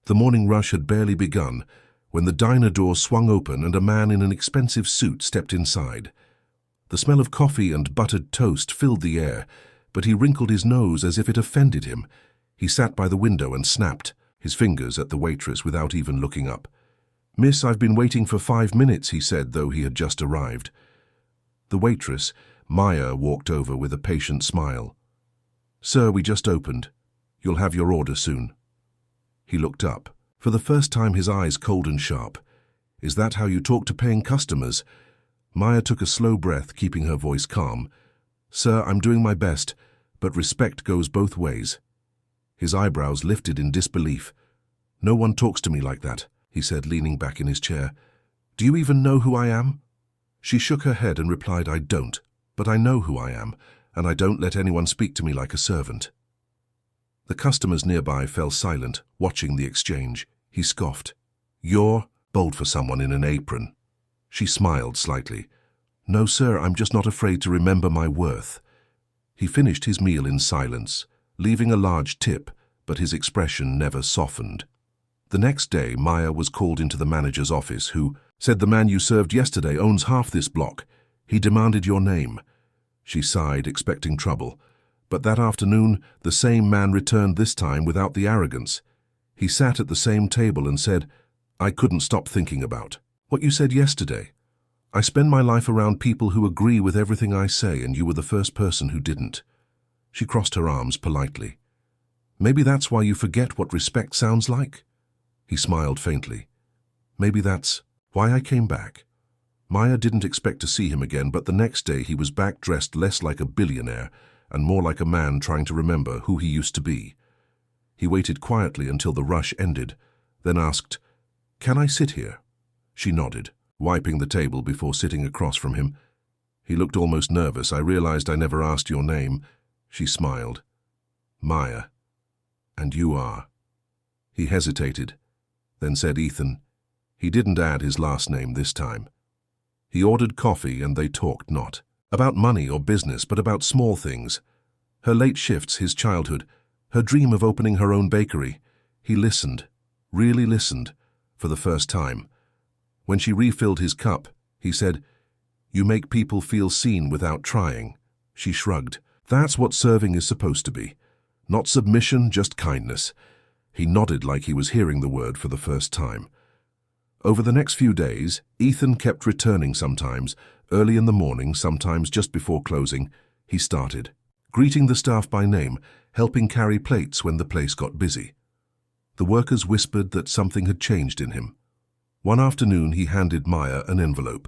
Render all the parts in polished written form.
The morning rush had barely begun when the diner door swung open and a man in an expensive suit stepped inside. The smell of coffee and buttered toast filled the air, but he wrinkled his nose as if it offended him. He sat by the window and snapped his fingers at the waitress without even looking up. "Miss, I've been waiting for 5 minutes," he said, though he had just arrived. The waitress, Maya, walked over with a patient smile. "Sir, we just opened. You'll have your order soon." He looked up. For the first time, his eyes cold and sharp. "Is that how you talk to paying customers?" Maya took a slow breath, keeping her voice calm. "Sir, I'm doing my best, but respect goes both ways." His eyebrows lifted in disbelief. "No one talks to me like that," he said, leaning back in his chair. "Do you even know who I am?" She shook her head and replied, "I don't, but I know who I am, and I don't let anyone speak to me like a servant." The customers nearby fell silent, watching the exchange. He scoffed. "You're bold for someone in an apron." She smiled slightly. "No, sir, I'm just not afraid to remember my worth." He finished his meal in silence, leaving a large tip, but his expression never softened. The next day, Maya was called into the manager's office, who said, "The man you served yesterday owns half this block. He demanded your name." She sighed, expecting trouble. But that afternoon, the same man returned, this time without the arrogance. He sat at the same table and said, "I couldn't stop thinking about what you said yesterday. I spend my life around people who agree with everything I say, and you were the first person who didn't." She crossed her arms politely. "Maybe that's why you forget what respect sounds like?" He smiled faintly. "Maybe that's why I came back." Maya didn't expect to see him again, but the next day he was back, dressed less like a billionaire and more like a man trying to remember who he used to be. He waited quietly until the rush ended, then asked, "Can I sit here?" She nodded, wiping the table before sitting across from him. He looked almost nervous. "I realized I never asked your name." She smiled. "Maya. And you are?" He hesitated, then said Ethan. He didn't add his last name this time. He ordered coffee, and they talked not about money or business, but about small things. Her late shifts, his childhood, her dream of opening her own bakery. He listened, really listened, for the first time. When she refilled his cup, he said, "You make people feel seen without trying." She shrugged. "That's what serving is supposed to be. Not submission, just kindness." He nodded like he was hearing the word for the first time. Over the next few days, Ethan kept returning, sometimes early in the morning, sometimes just before closing. He started, greeting the staff by name, helping carry plates when the place got busy. The workers whispered that something had changed in him. One afternoon, he handed Maya an envelope.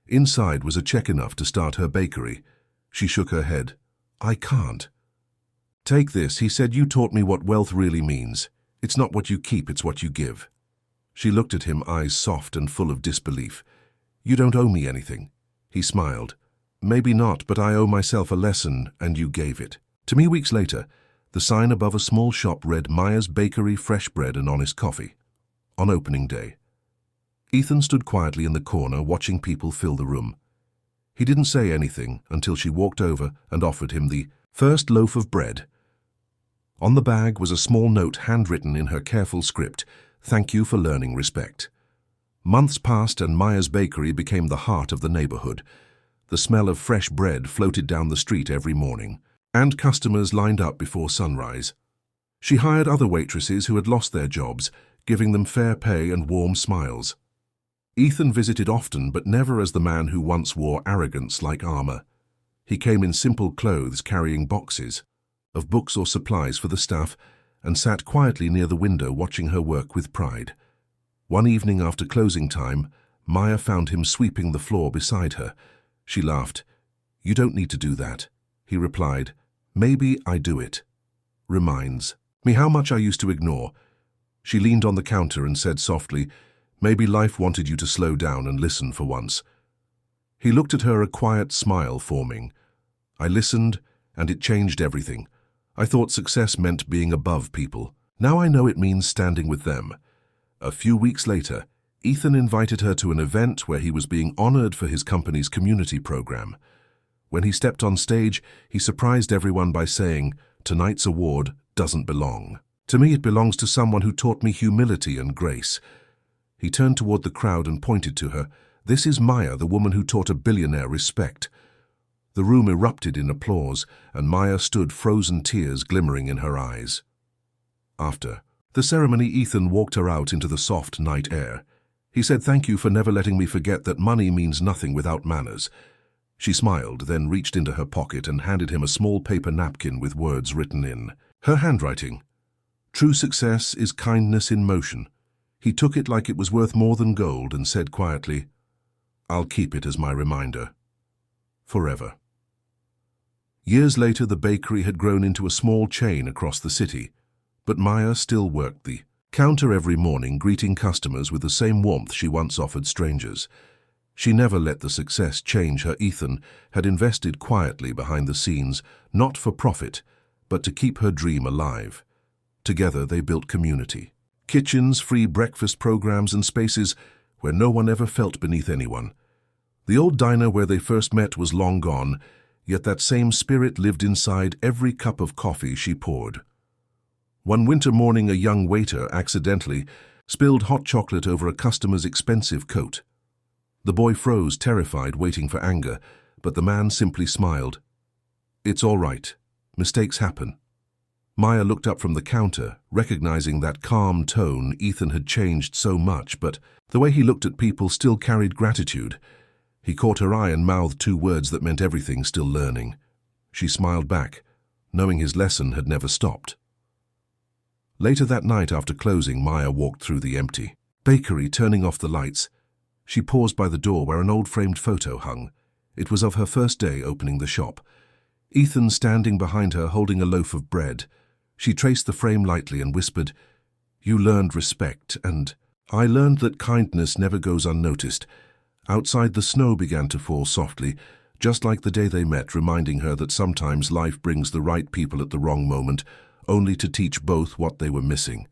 Inside was a check enough to start her bakery. She shook her head. "I can't." "Take this," he said. "You taught me what wealth really means. It's not what you keep, it's what you give." She looked at him, eyes soft and full of disbelief. "You don't owe me anything." He smiled. "Maybe not, but I owe myself a lesson, and you gave it to me." Weeks later, the sign above a small shop read, "Maya's Bakery, fresh bread and honest coffee." On opening day, Ethan stood quietly in the corner, watching people fill the room. He didn't say anything until she walked over and offered him the first loaf of bread. On the bag was a small note handwritten in her careful script, "Thank you for learning respect." Months passed and Maya's Bakery became the heart of the neighborhood. The smell of fresh bread floated down the street every morning, and customers lined up before sunrise. She hired other waitresses who had lost their jobs, giving them fair pay and warm smiles. Ethan visited often, but never as the man who once wore arrogance like armor. He came in simple clothes, carrying boxes of books or supplies for the staff, and sat quietly near the window watching her work with pride. One evening after closing time, Maya found him sweeping the floor beside her. She laughed. "You don't need to do that," he replied. "Maybe I do it. Reminds me how much I used to ignore." She leaned on the counter and said softly, "Maybe life wanted you to slow down and listen for once." He looked at her, a quiet smile forming. "I listened, and it changed everything. I thought success meant being above people. Now I know it means standing with them." A few weeks later, Ethan invited her to an event where he was being honored for his company's community program. When he stepped on stage, he surprised everyone by saying, "Tonight's award doesn't belong To me it belongs to someone who taught me humility and grace. He turned toward the crowd and pointed to her. This is Maya, the woman who taught a billionaire respect. The room erupted in applause, and Maya stood, frozen tears glimmering in her eyes. After the ceremony, Ethan walked her out into the soft night air. He said, "Thank you for never letting me forget that money means nothing without manners." She smiled, then reached into her pocket and handed him a small paper napkin with words written in her handwriting. "True success is kindness in motion." He took it like it was worth more than gold and said quietly, "I'll keep it as my reminder. Forever." Years later, the bakery had grown into a small chain across the city, but Maya still worked the counter every morning, greeting customers with the same warmth she once offered strangers. She never let the success change her. Ethan had invested quietly behind the scenes, not for profit, but to keep her dream alive. Together they built community. Kitchens, free breakfast programs, and spaces where no one ever felt beneath anyone. The old diner where they first met was long gone, yet that same spirit lived inside every cup of coffee she poured. One winter morning, a young waiter accidentally spilled hot chocolate over a customer's expensive coat. The boy froze, terrified, waiting for anger, but the man simply smiled. "It's all right. Mistakes happen." Maya looked up from the counter, recognizing that calm tone. Ethan had changed so much, but the way he looked at people still carried gratitude. He caught her eye and mouthed two words that meant everything: "Still learning." She smiled back, knowing his lesson had never stopped. Later that night, after closing, Maya walked through the empty bakery, turning off the lights. She paused by the door where an old framed photo hung. It was of her first day opening the shop. Ethan standing behind her, holding a loaf of bread. She traced the frame lightly and whispered, "You learned respect, and I learned that kindness never goes unnoticed." Outside, the snow began to fall softly, just like the day they met, reminding her that sometimes life brings the right people at the wrong moment, only to teach both what they were missing.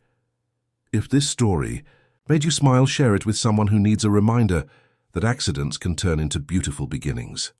If this story made you smile, share it with someone who needs a reminder that accidents can turn into beautiful beginnings.